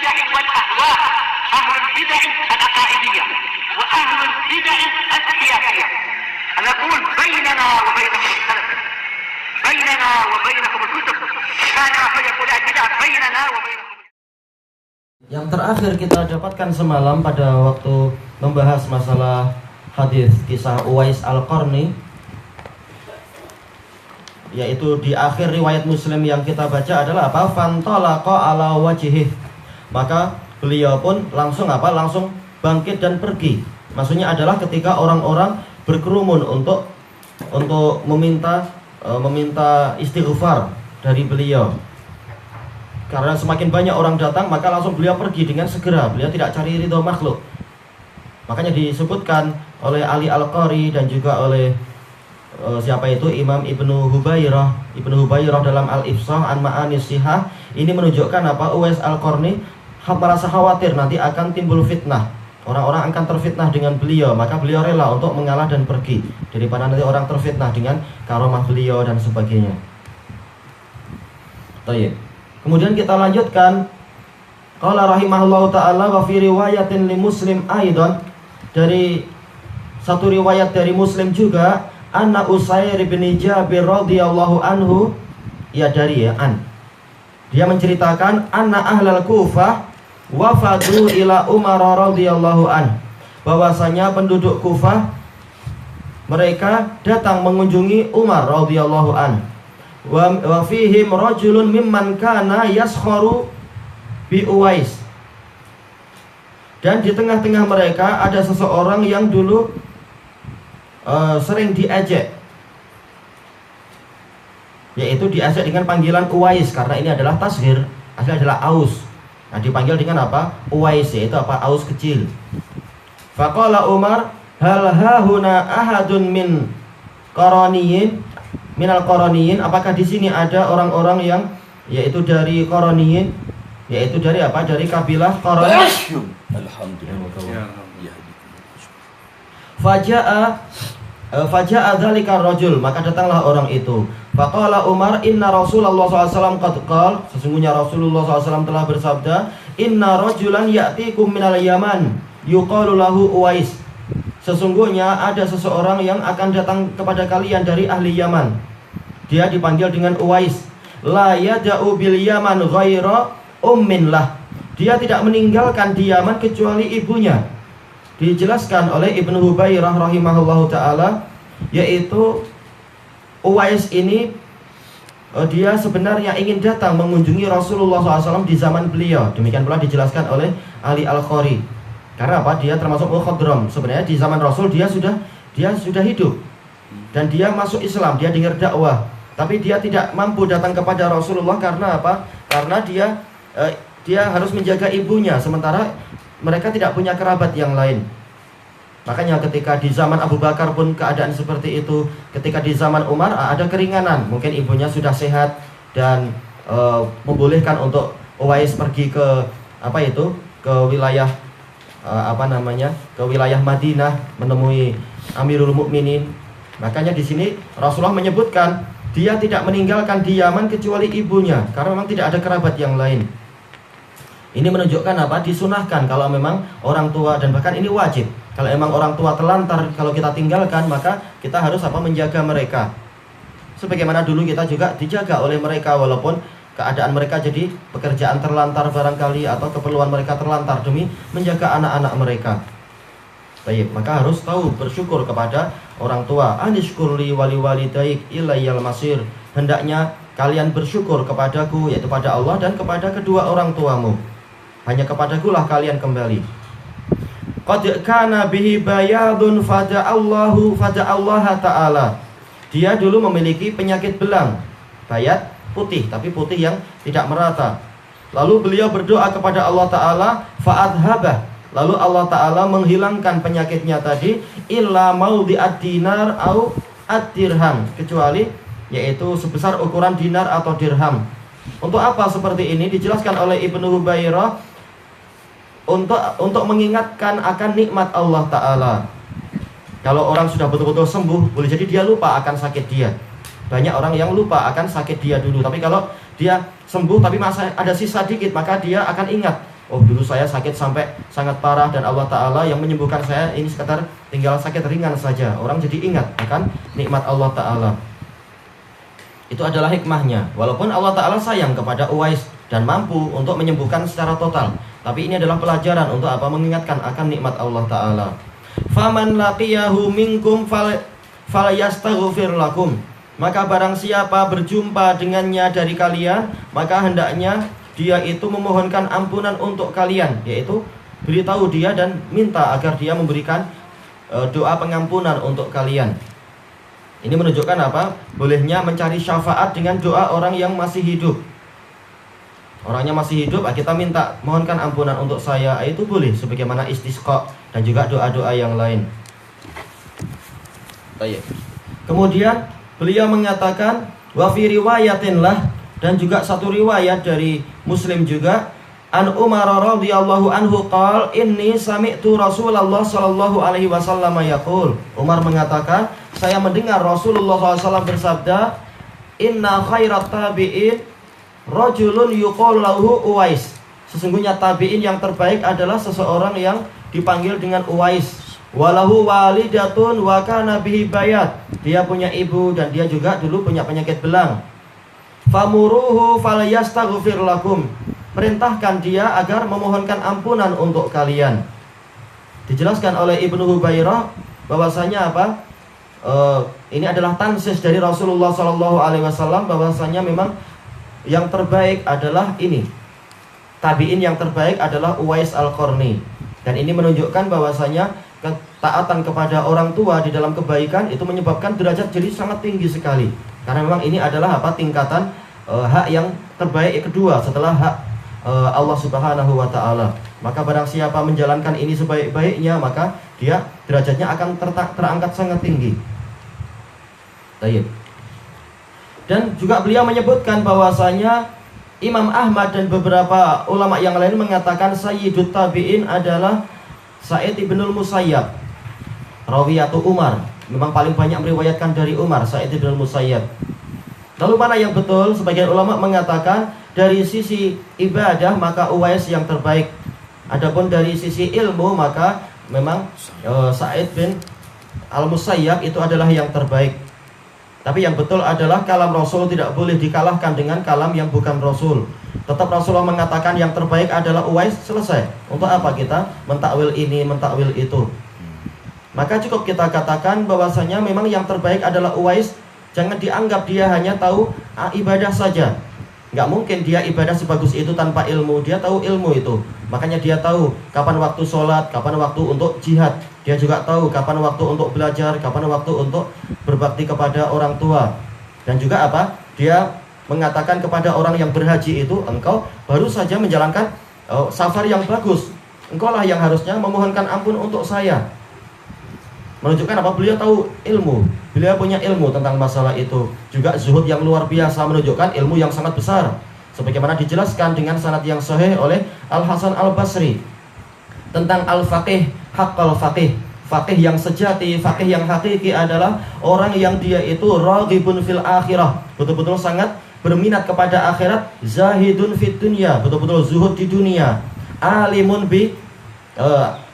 البدع والأهواء، أهل البدع العقائدية وأهل البدع السياسية. نقول بيننا وبينكم السلف، بيننا وبينكم الكتب، كان فيقول البدع بيننا وبينكم. Yang terakhir kita dapatkan semalam pada waktu membahas masalah hadis kisah Uwais Al-Qarni, yaitu di akhir riwayat Muslim yang kita baca adalah apa? Fantalaqa ala wajhih. Maka beliau pun langsung apa? Langsung bangkit dan pergi. Maksudnya adalah ketika orang-orang berkerumun untuk meminta istighfar dari beliau. Karena semakin banyak orang datang, maka langsung beliau pergi dengan segera. Beliau tidak cari ridho makhluk. Makanya disebutkan oleh Ali Al-Qari dan juga oleh siapa itu Imam Ibnu Hubairah dalam Al-Ifsah an Ma'anis Sihah. Ini menunjukkan apa? Uwais Al-Qarni merasa khawatir nanti akan timbul fitnah. Orang-orang akan terfitnah dengan beliau, maka beliau rela untuk mengalah dan pergi daripada nanti orang terfitnah dengan karomah beliau dan sebagainya. Baik. Kemudian kita lanjutkan. Qala rahimahullahu ta'ala wa fi riwayatin li Muslim aidan, dari satu riwayat dari Muslim juga, anna Usair bin Jabir radhiyallahu anhu, dia menceritakan anna ahlal Kufah wafadu ila Umar radhiyallahu an, bahwasanya penduduk Kufah mereka datang mengunjungi Umar radhiyallahu an. Wa fihim rajulun mimman kana yaskharu bi Uwais, dan di tengah-tengah mereka ada seseorang yang dulu sering diejek, yaitu diejek dengan panggilan Uwais, karena ini adalah tasghir, asli adalah Aus. Nah, dipanggil dengan apa? Uwais, yaitu apa? Aus kecil. Faqala Umar, hal hahuna ahadun min qaraniyin minal qaraniyin, apakah di sini ada orang-orang yang yaitu dari qaraniyin, yaitu dari apa? Dari kabilah Qarani. Alhamdulillah. Faja'a dzalika rajul, maka datanglah orang itu. Faqala Umar, inna Rasulullah SAW qad qala, sesungguhnya Rasulullah SAW telah bersabda, inna rajulan ya'tikum minal Yaman yuqalu lahu Uwais, sesungguhnya ada seseorang yang akan datang kepada kalian dari ahli Yaman, dia dipanggil dengan Uwais. La yada'u bil Yaman ghaira ummin lah, dia tidak meninggalkan di Yaman kecuali ibunya. Dijelaskan oleh Ibnu Hubairah rahimahullahu ta'ala, yaitu Uwais ini dia sebenarnya ingin datang mengunjungi Rasulullah SAW di zaman beliau. Demikian pula dijelaskan oleh Ali Al-Qari. Karena apa? Dia termasuk mukhadram. Sebenarnya di zaman Rasul dia sudah hidup dan dia masuk Islam, dia dengar dakwah. Tapi dia tidak mampu datang kepada Rasulullah karena apa? Karena dia harus menjaga ibunya, sementara mereka tidak punya kerabat yang lain. Makanya ketika di zaman Abu Bakar pun keadaan seperti itu. Ketika di zaman Umar ada keringanan, mungkin ibunya sudah sehat dan membolehkan untuk Uwais pergi ke ke wilayah ke wilayah Madinah menemui Amirul Mukminin. Makanya di sini Rasulullah menyebutkan dia tidak meninggalkan di Yaman kecuali ibunya, karena memang tidak ada kerabat yang lain. Ini menunjukkan apa? Disunahkan kalau memang orang tua, dan bahkan ini wajib. Kalau memang orang tua terlantar, kalau kita tinggalkan, maka kita harus menjaga mereka. Sebagaimana dulu kita juga dijaga oleh mereka, walaupun keadaan mereka jadi pekerjaan terlantar barangkali, atau keperluan mereka terlantar demi menjaga anak-anak mereka. Baik, maka harus tahu bersyukur kepada orang tua. Anishkurli wali walidaik ilayyal masir, hendaknya kalian bersyukur kepadaku, yaitu pada Allah, dan kepada kedua orang tuamu. Hanya kepadakulah kalian kembali. Qad kana bihi bayadun fada'allah ta'ala. Dia dulu memiliki penyakit belang. Bayad putih, tapi putih yang tidak merata. Lalu beliau berdoa kepada Allah Ta'ala, fa'adhabah, lalu Allah Ta'ala menghilangkan penyakitnya tadi, illa maudhi'ad dinar au ad-dirham, kecuali yaitu sebesar ukuran dinar atau dirham. Untuk apa seperti ini? Dijelaskan oleh Ibnu Hubairah, untuk mengingatkan akan nikmat Allah Ta'ala. Kalau orang sudah betul-betul sembuh, boleh jadi dia lupa akan sakit dia. Banyak orang yang lupa akan sakit dia dulu, tapi kalau dia sembuh tapi masih ada sisa dikit, maka dia akan ingat oh dulu saya sakit sampai sangat parah dan Allah Ta'ala yang menyembuhkan saya, ini sekitar tinggal sakit ringan saja. Orang jadi ingat akan nikmat Allah Ta'ala. Itu adalah hikmahnya. Walaupun Allah Ta'ala sayang kepada Uwais dan mampu untuk menyembuhkan secara total, tapi ini adalah pelajaran untuk apa? Mengingatkan akan nikmat Allah Ta'ala. Faman laqiyahu minkum falyastaghfir lakum. Maka barang siapa berjumpa dengannya dari kalian, maka hendaknya dia itu memohonkan ampunan untuk kalian, yaitu beritahu dia dan minta agar dia memberikan doa pengampunan untuk kalian. Ini menunjukkan apa? Bolehnya mencari syafaat dengan doa orang yang masih hidup. Orangnya masih hidup, kita minta mohonkan ampunan untuk saya, itu boleh, sebagaimana istisqa dan juga doa-doa yang lain. Baik. Kemudian beliau mengatakan wa fi riwayatin lah, dan juga satu riwayat dari Muslim juga, an Umar radhiyallahu anhu qala inni sami'tu Rasulullah sallallahu alaihi wasallam yaqul. Umar mengatakan, saya mendengar Rasulullah SAW bersabda, inna khairat tabi'in rajulun yuqalu lahu Uwais. Sesungguhnya tabi'in yang terbaik adalah seseorang yang dipanggil dengan Uwais. Walahu walidatun wa kana bihi bayat. Dia punya ibu dan dia juga dulu punya penyakit belang. Famuruhu falyastaghfir lakum. Perintahkan dia agar memohonkan ampunan untuk kalian. Dijelaskan oleh Ibnu Hubairah bahwasanya apa? Ini adalah tansis dari Rasulullah SAW, bahwasanya memang yang terbaik adalah ini. Tabi'in yang terbaik adalah Uwais Al-Qarni. Dan ini menunjukkan bahwasanya ketaatan kepada orang tua di dalam kebaikan itu menyebabkan derajat jadi sangat tinggi sekali. Karena memang ini adalah apa? Tingkatan hak yang terbaik kedua setelah hak Allah Subhanahu wa Ta'ala. Maka barang siapa menjalankan ini sebaik-baiknya, maka dia derajatnya akan terangkat sangat tinggi. Baik. Dan juga beliau menyebutkan bahwasanya Imam Ahmad dan beberapa ulama yang lain mengatakan Sayyidut Tabi'in adalah Sa'id ibnul Musayyab, rawiyatu Umar. Memang paling banyak meriwayatkan dari Umar, Sa'id ibnul Musayyab. Lalu mana yang betul? Sebagian ulama mengatakan dari sisi ibadah maka Uwais yang terbaik. Adapun dari sisi ilmu maka memang Sa'id bin Al-Musayyab itu adalah yang terbaik. Tapi yang betul adalah kalam Rasul tidak boleh dikalahkan dengan kalam yang bukan Rasul. Tetap Rasulullah mengatakan yang terbaik adalah Uwais, selesai. Untuk apa kita mentakwil ini, mentakwil itu? Maka cukup kita katakan bahwasanya memang yang terbaik adalah Uwais. Jangan dianggap dia hanya tahu ibadah saja. Nggak mungkin dia ibadah sebagus itu tanpa ilmu. Dia tahu ilmu itu. Makanya dia tahu kapan waktu sholat, kapan waktu untuk jihad. Dia juga tahu kapan waktu untuk belajar, kapan waktu untuk berbakti kepada orang tua. Dan juga apa? Dia mengatakan kepada orang yang berhaji itu, engkau baru saja menjalankan safar yang bagus. Engkau lah yang harusnya memohonkan ampun untuk saya. Menunjukkan apa? Beliau tahu ilmu. Beliau punya ilmu tentang masalah itu. Juga zuhud yang luar biasa, menunjukkan ilmu yang sangat besar. Sebagaimana dijelaskan dengan sanad yang sahih oleh Al-Hasan Al-Basri tentang al-faqih, haqqal faqih. Faqih yang sejati, faqih yang hakiki adalah orang yang dia itu raghibun fil akhirah, betul-betul sangat berminat kepada akhirat, zahidun fid dunya, betul-betul zuhud di dunia, alimun bi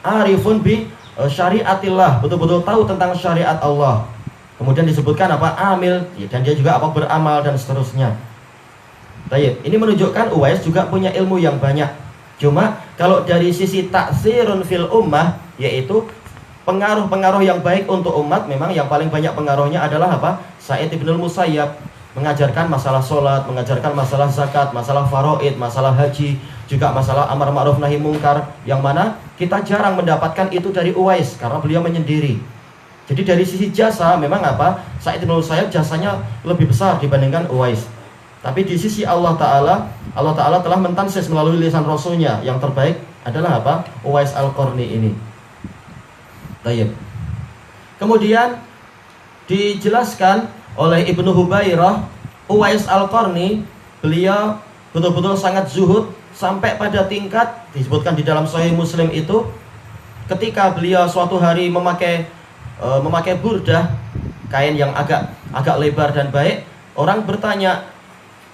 arifun bi syariatillah, betul-betul tahu tentang syariat Allah. Kemudian disebutkan apa? Amil, dan dia juga apa? Beramal dan seterusnya. Baik, ini menunjukkan Uwais juga punya ilmu yang banyak. Cuma kalau dari sisi taksirun fil ummah, yaitu pengaruh-pengaruh yang baik untuk umat, memang yang paling banyak pengaruhnya adalah apa? Sa'id ibnul Musayyab, mengajarkan masalah sholat, mengajarkan masalah zakat, masalah faraid, masalah haji, juga masalah amar ma'ruf nahi mungkar, yang mana kita jarang mendapatkan itu dari Uwais karena beliau menyendiri. Jadi dari sisi jasa memang apa? Sa'id ibnul Musayyab jasanya lebih besar dibandingkan Uwais. Tapi di sisi Allah Ta'ala telah mentansis melalui lisan Rasulnya, yang terbaik adalah apa? Uwais Al-Qarni ini. Baik. Kemudian dijelaskan oleh Ibnu Hubairah, Uwais Al-Qarni, beliau betul-betul sangat zuhud sampai pada tingkat disebutkan di dalam Sahih Muslim itu, ketika beliau suatu hari memakai burdah, kain yang agak lebar dan baik, orang bertanya,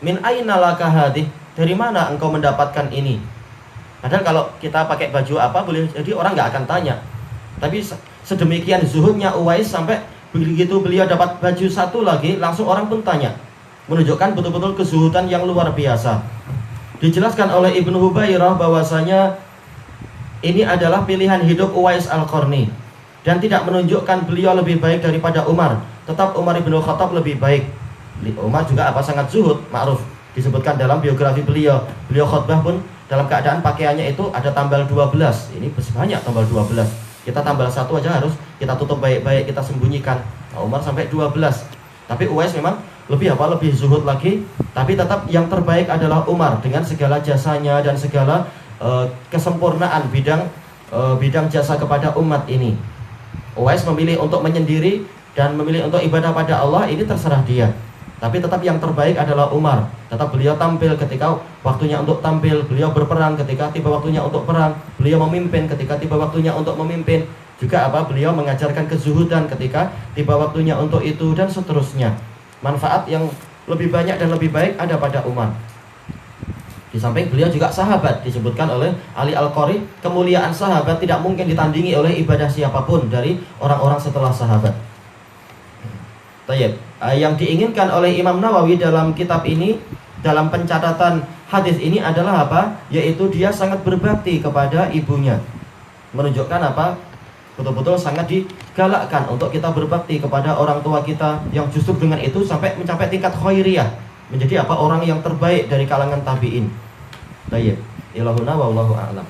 min aina laka hadih, dari mana engkau mendapatkan ini? Padahal kalau kita pakai baju apa boleh jadi orang nggak akan tanya. Tapi sedemikian zuhudnya Uwais sampai begitu beliau dapat baju satu lagi langsung orang pun tanya. Menunjukkan betul-betul kezuhudan yang luar biasa. Dijelaskan oleh Ibnu Hubairah bahwasanya ini adalah pilihan hidup Uwais Al-Qarni dan tidak menunjukkan beliau lebih baik daripada Umar. Tetap Umar bin Khattab lebih baik. Umar juga sangat zuhud, ma'ruf. Disebutkan dalam biografi beliau. Beliau khutbah pun dalam keadaan pakaiannya itu ada tambal 12. Ini banyak tambal 12. Kita tambal satu aja harus kita tutup baik-baik, kita sembunyikan. Nah, Umar sampai 12. Tapi Uwais memang lebih zuhud lagi. Tapi tetap yang terbaik adalah Umar dengan segala jasanya dan segala kesempurnaan bidang jasa kepada umat ini. Uwais memilih untuk menyendiri dan memilih untuk ibadah pada Allah, ini terserah dia. Tapi tetap yang terbaik adalah Umar. Tetap beliau tampil ketika waktunya untuk tampil, beliau berperang ketika tiba waktunya untuk perang, beliau memimpin ketika tiba waktunya untuk memimpin. Juga beliau mengajarkan kezuhudan ketika tiba waktunya untuk itu dan seterusnya. Manfaat yang lebih banyak dan lebih baik ada pada Umar. Di samping beliau juga sahabat, disebutkan oleh Ali Al-Qari, kemuliaan sahabat tidak mungkin ditandingi oleh ibadah siapapun dari orang-orang setelah sahabat. Tayyib. Yang diinginkan oleh Imam Nawawi dalam kitab ini, dalam pencatatan hadis ini adalah apa? Yaitu dia sangat berbakti kepada ibunya. Menunjukkan apa? Betul-betul sangat digalakkan untuk kita berbakti kepada orang tua kita, yang justru dengan itu sampai mencapai tingkat khairiyah, menjadi orang yang terbaik dari kalangan tabi'in. Tayyib. Ilahuna wallahu a'lam.